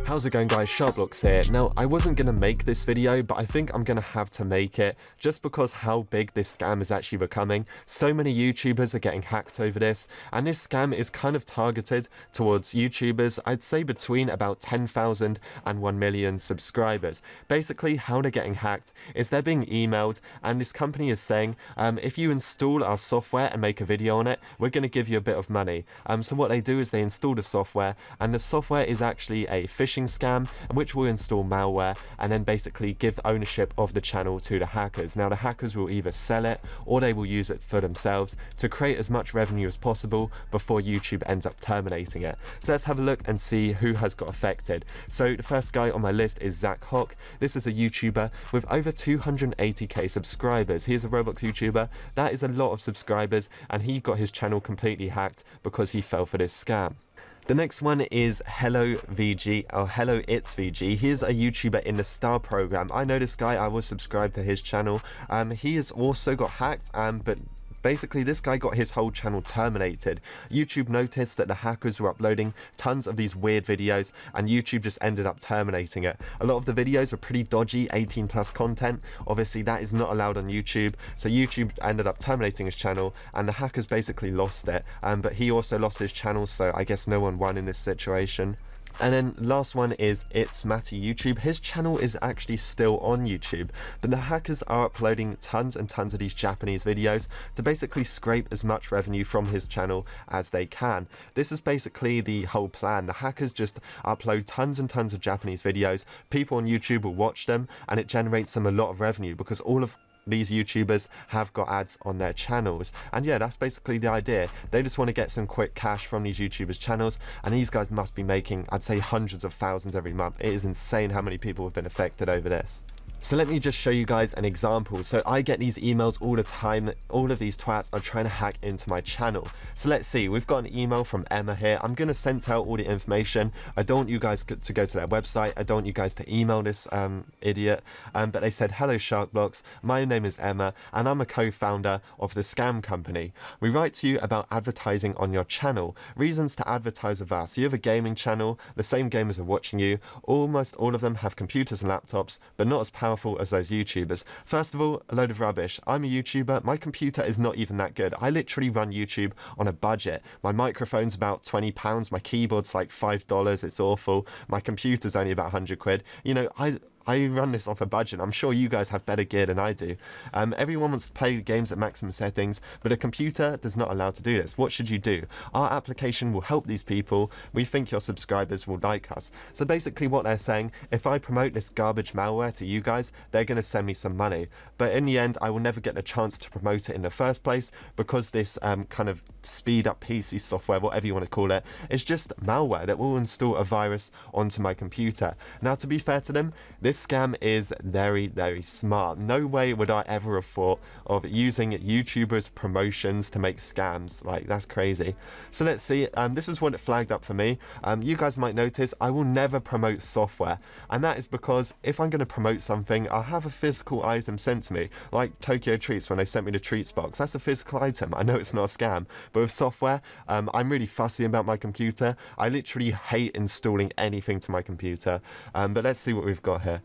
How's it going, guys? SharkBlox here. Now, I wasn't going to make this video, but I think I'm going to have to make it just because how big this scam is actually becoming. So many YouTubers are getting hacked over this, and this scam is kind of targeted towards YouTubers, I'd say between about 10,000 and 1 million subscribers. Basically, how they're getting hacked is they're being emailed, and this company is saying, if you install our software and make a video on it, we're going to give you a bit of money. So what they do is they install the software, and the software is actually a phishing scam, which will install malware and then basically give ownership of the channel to the hackers. Now, the hackers will either sell it or they will use it for themselves to create as much revenue as possible before YouTube ends up terminating it. So let's have a look and see who has got affected. So the first guy on my list is Zach Hock. This is a YouTuber with over 280k subscribers. He is a Roblox YouTuber. That is a lot of subscribers, and he got his channel completely hacked because he fell for this scam. The next one is Hello VG, or Hello It's VG. He is a YouTuber in the Star program. I know this guy, I was subscribed to his channel. He has also got hacked, but basically this guy got his whole channel terminated. YouTube noticed that the hackers were uploading tons of these weird videos, and YouTube just ended up terminating it. A lot of the videos were pretty dodgy, 18+ content. Obviously that is not allowed on YouTube, so YouTube ended up terminating his channel, and the hackers basically lost it. But he also lost his channel, so I guess no one won in this situation. And then last one is It's Matty YouTube. His channel is actually still on YouTube, but the hackers are uploading tons and tons of these Japanese videos to basically scrape as much revenue from his channel as they can. This is basically the whole plan. The hackers just upload tons and tons of Japanese videos. People on YouTube will watch them, and it generates them a lot of revenue because all of these YouTubers have got ads on their channels. And yeah, that's basically the idea. They just want to get some quick cash from these YouTubers' channels, and these guys must be making, I'd say, hundreds of thousands every month. It is insane how many people have been affected over this. So let me just show you guys an example. So I get these emails all the time. All of these twats are trying to hack into my channel. So let's see, we've got an email from Emma here. I'm going to send out all the information. I don't want you guys to go to their website. I don't want you guys to email this idiot. But they said, "Hello SharkBlox, my name is Emma and I'm a co-founder of the scam company. We write to you about advertising on your channel. Reasons to advertise with us. You have a gaming channel, the same gamers are watching you. Almost all of them have computers and laptops, but not as powerful as those YouTubers. First of all, a load of rubbish. I'm a YouTuber. My computer is not even that good. I literally run YouTube on a budget. My microphone's about £20. My keyboard's like $5. It's awful. My computer's only about 100 quid. You know, I run this off a budget. I'm sure you guys have better gear than I do. Everyone wants to play games at maximum settings, but a computer does not allow to do this. What should you do? Our application will help these people. We think your subscribers will like us." So basically what they're saying, if I promote this garbage malware to you guys, they're going to send me some money. But in the end, I will never get the chance to promote it in the first place because this kind of speed up PC software, whatever you want to call it, is just malware that will install a virus onto my computer. Now, to be fair to them, this scam is very, very smart. No way would I ever have thought of using YouTubers' promotions to make scams. Like, that's crazy. So let's see. This is what it flagged up for me. You guys might notice I will never promote software, and that is because if I'm going to promote something, I'll have a physical item sent to me, like Tokyo Treats when they sent me the Treats box. That's a physical item. I know it's not a scam, but with software, I'm really fussy about my computer. I literally hate installing anything to my computer. But let's see what we've got here.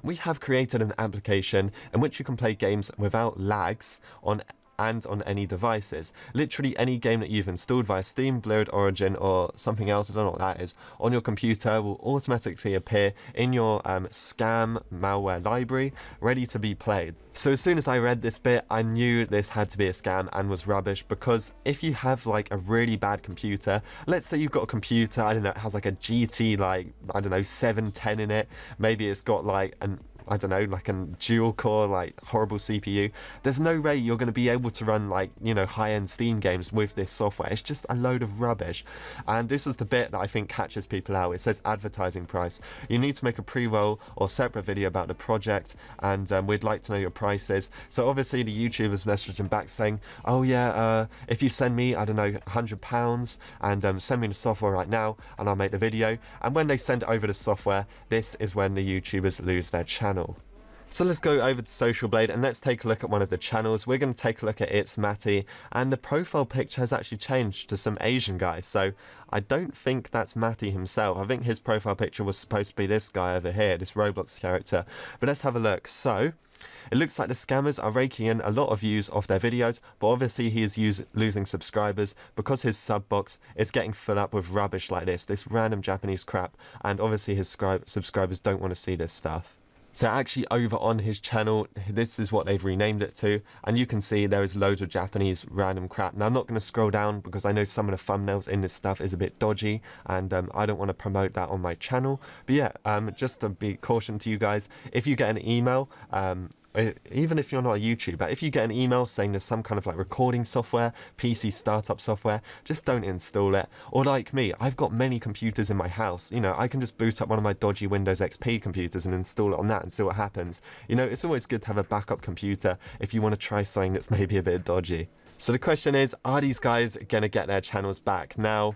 We have created an application in which you can play games without lags on any devices. Literally any game that you've installed via Steam, Blurred Origin, or something else, I don't know what that is, on your computer will automatically appear in your scam malware library, ready to be played. So as soon as I read this bit, I knew this had to be a scam and was rubbish, because if you have like a really bad computer, let's say you've got a computer, I don't know, it has like a GT, like, I don't know, 710 in it, maybe it's got like an, I don't know, like a dual core, like horrible CPU. There's no way you're going to be able to run like, you know, high-end Steam games with this software. It's just a load of rubbish. And this is the bit that I think catches people out. It says advertising price. You need to make a pre-roll or separate video about the project, and we'd like to know your prices. So obviously the YouTubers messaged him back saying, "Oh yeah, if you send me, I don't know, £100 and send me the software right now and I'll make the video." And when they send over the software, this is when the YouTubers lose their channel. So let's go over to Social Blade and let's take a look at one of the channels. We're going to take a look at It's Matty, and the profile picture has actually changed to some Asian guy. So I don't think that's Matty himself. I think his profile picture was supposed to be this guy over here, this Roblox character. But let's have a look. So it looks like the scammers are raking in a lot of views off their videos, but obviously he is losing subscribers because his sub box is getting filled up with rubbish like this random Japanese crap, and obviously his subscribers don't want to see this stuff. So actually over on his channel, this is what they've renamed it to, and you can see there is loads of Japanese random crap. Now I'm not going to scroll down because I know some of the thumbnails in this stuff is a bit dodgy, and I don't want to promote that on my channel. But yeah, just to be caution to you guys, if you get an email, even if you're not a YouTuber, if you get an email saying there's some kind of like recording software, PC startup software, just don't install it. Or like me, I've got many computers in my house. You know, I can just boot up one of my dodgy Windows XP computers and install it on that and see what happens. You know, it's always good to have a backup computer if you want to try something that's maybe a bit dodgy. So the question is, are these guys going to get their channels back? Now,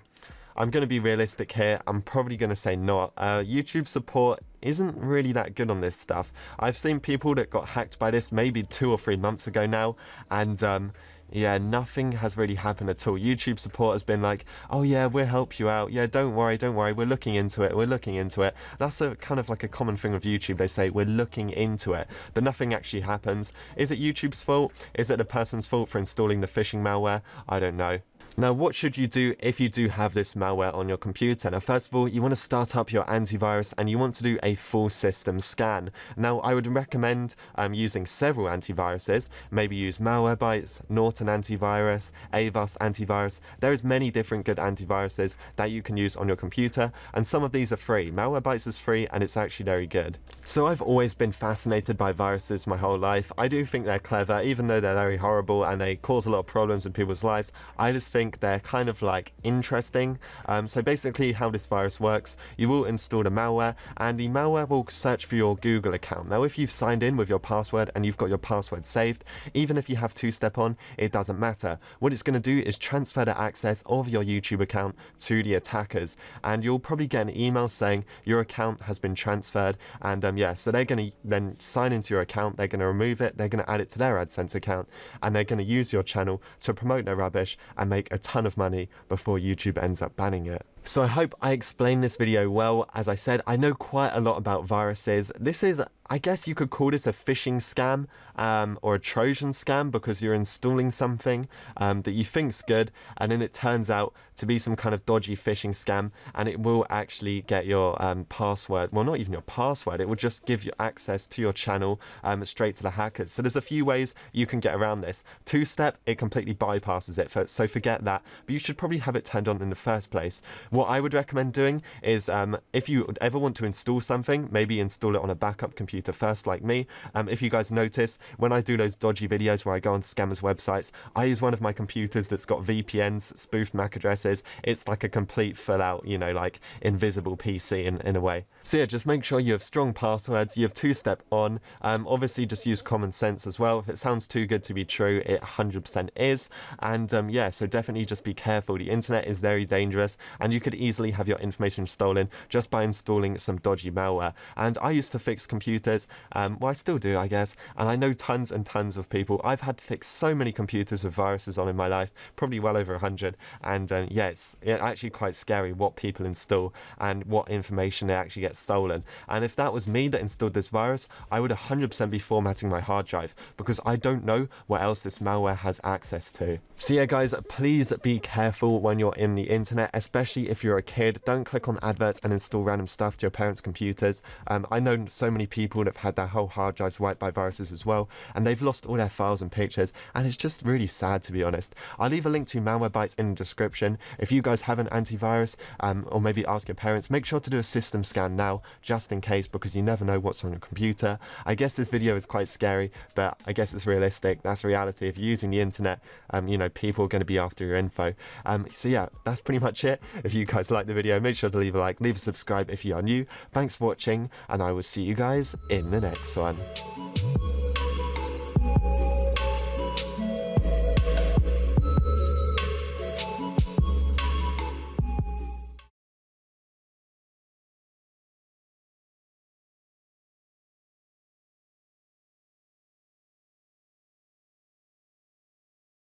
I'm going to be realistic here. I'm probably going to say not. YouTube support isn't really that good on this stuff. I've seen people that got hacked by this maybe 2 or 3 months ago now, and yeah, nothing has really happened at all. YouTube support has been like, oh yeah, we'll help you out. Yeah, don't worry, we're looking into it, That's a kind of like a common thing with YouTube. They say, we're looking into it, but nothing actually happens. Is it YouTube's fault? Is it the person's fault for installing the phishing malware? I don't know. Now, what should you do if you do have this malware on your computer? Now, first of all, you want to start up your antivirus and you want to do a full system scan. Now, I would recommend using several antiviruses. Maybe use Malwarebytes, Norton Antivirus, Avast Antivirus. There is many different good antiviruses that you can use on your computer, and some of these are free. Malwarebytes is free and it's actually very good. So I've always been fascinated by viruses my whole life. I do think they're clever, even though they're very horrible and they cause a lot of problems in people's lives. I just think they're kind of like interesting. So basically how this virus works, you will install the malware and the malware will search for your Google account. Now if you've signed in with your password and you've got your password saved, even if you have two-step on, it doesn't matter. What it's going to do is transfer the access of your YouTube account to the attackers, and you'll probably get an email saying your account has been transferred, and yeah, so they're going to then sign into your account, they're going to remove it, they're going to add it to their AdSense account, and they're going to use your channel to promote their rubbish and make a ton of money before YouTube ends up banning it. So I hope I explained this video well. As I said, I know quite a lot about viruses. This is, I guess you could call this a phishing scam or a Trojan scam, because you're installing something that you think's good and then it turns out to be some kind of dodgy phishing scam, and it will actually get your password. Well, not even your password, it will just give you access to your channel straight to the hackers. So there's a few ways you can get around this. Two-step, it completely bypasses it, so forget that, but you should probably have it turned on in the first place. What I would recommend doing is if you ever want to install something, maybe install it on a backup computer first, like me. If you guys notice, when I do those dodgy videos where I go on scammers' websites, I use one of my computers that's got VPNs, spoofed MAC addresses. It's like a complete full out, you know, like invisible PC in a way. So yeah, just make sure you have strong passwords, you have two-step on. Obviously just use common sense as well. If it sounds too good to be true, it 100% is. And yeah, so definitely just be careful. The internet is very dangerous, and you could easily have your information stolen just by installing some dodgy malware. And I used to fix computers, well, I still do, I guess, and I know tons and tons of people. I've had to fix so many computers with viruses on in my life, probably well over 100, and yeah, it's actually quite scary what people install and what information they actually get stolen. And if that was me that installed this virus, I would 100% be formatting my hard drive, because I don't know what else this malware has access to. So yeah guys, please be careful when you're in the internet, especially if you're a kid. Don't click on adverts and install random stuff to your parents' computers. I know so many people that have had their whole hard drives wiped by viruses as well, and they've lost all their files and pictures, and it's just really sad, to be honest. I'll leave a link to Malwarebytes in the description. If you guys have an antivirus, or maybe ask your parents, make sure to do a system scan now, just in case, because you never know what's on your computer. I guess this video is quite scary, but I guess it's realistic. That's reality. If you're using the internet, you know, people are going to be after your info. So yeah, that's pretty much it. If you guys like the video, make sure to leave a like, leave a subscribe if you are new. Thanks for watching, and I will see you guys in the next one.